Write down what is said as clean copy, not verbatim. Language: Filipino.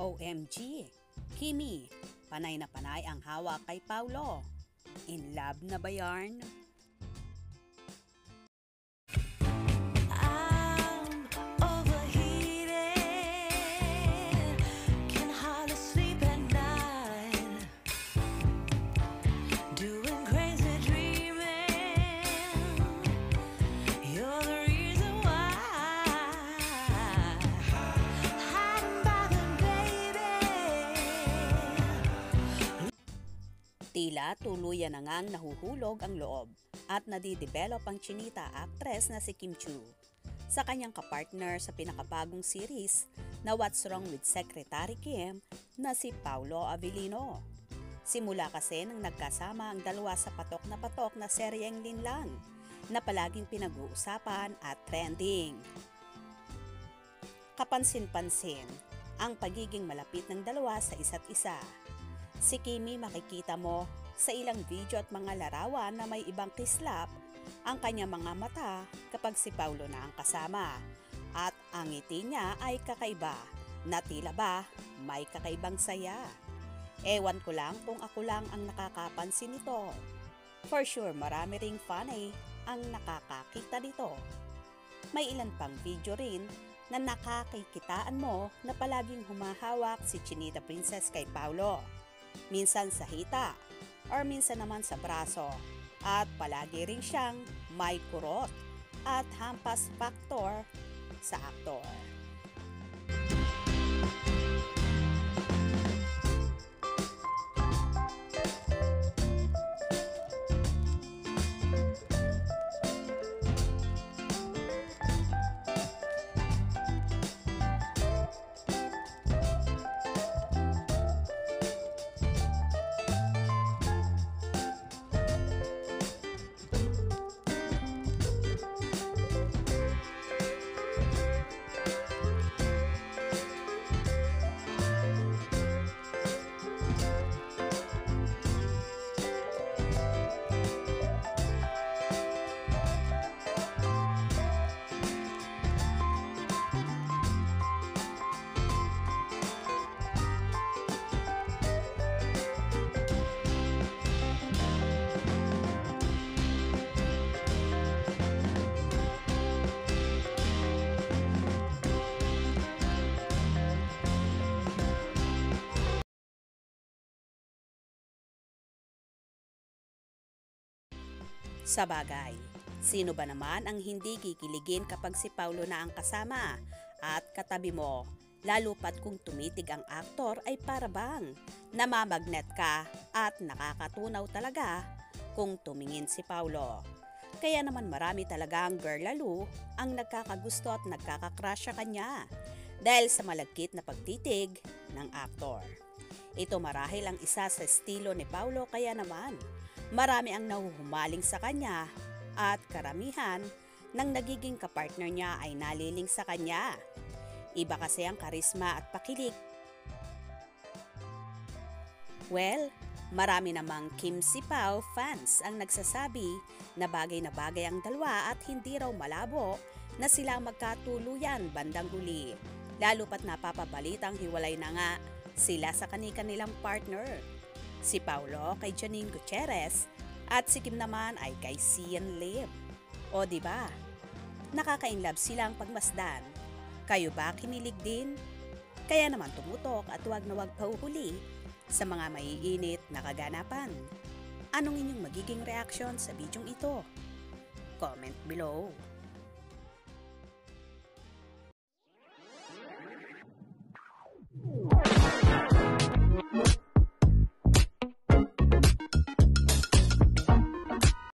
OMG! Kimi, panay na panay ang hawak kay Paulo. In love na ba yarn? Tila tuluyan na ngang nahuhulog ang loob at nadidevelop ang chinita actress na si Kim Chiu sa kanyang kapartner sa pinakabagong series na What's Wrong with Secretary Kim na si Paulo Avellino. Simula kasi nang nagkasama ang dalawa sa patok na seryeng linlang na palaging pinag-uusapan at trending. Kapansin-pansin ang pagiging malapit ng dalawa sa isa't isa. Si Kimi makikita mo sa ilang video at mga larawan na may ibang kislap ang kanyang mga mata kapag si Paulo na ang kasama. At ang ngiti niya ay kakaiba na tila ba may kakaibang saya. Ewan ko lang kung ako lang ang nakakapansin nito. For sure marami ring funny ang nakakakita nito. May ilan pang video rin na nakakikitaan mo na palaging humahawak si Chinita Princess kay Paulo. Minsan sa hita, or minsan naman sa braso, at palagi rin siyang may kurot at hampas factor sa aktor. Sa bagay, sino ba naman ang hindi kikiligin kapag si Paulo na ang kasama at katabi mo, lalo pat kung tumitig ang aktor ay para bang namamagnet ka at nakakatunaw talaga kung tumingin si Paulo. Kaya naman marami talagang girl lalo ang nagkakagusto at nagkakakrush sa kanya dahil sa malagkit na pagtitig ng aktor. Ito marahil ang isa sa estilo ni Paulo kaya naman marami ang nahuhumaling sa kanya at karamihan ng nagiging kapartner niya ay naliling sa kanya. Iba kasi ang karisma at pakilig. Well, marami namang Kim Si Pao fans ang nagsasabi na bagay ang dalawa at hindi raw malabo na sila magkatuluyan bandang huli. Lalo pat napapabalitang hiwalay na nga sila sa kanilang partner. Si Paulo kay Janine Gutierrez at si Kim naman ay kay Sian Lim. O diba? Nakaka-inlove silang pagmasdan. Kayo ba kinilig din? Kaya naman tumutok at huwag na huwag pauhuli sa mga maiinit na kaganapan. Anong inyong magiging reaksyon sa bidyong ito? Comment below.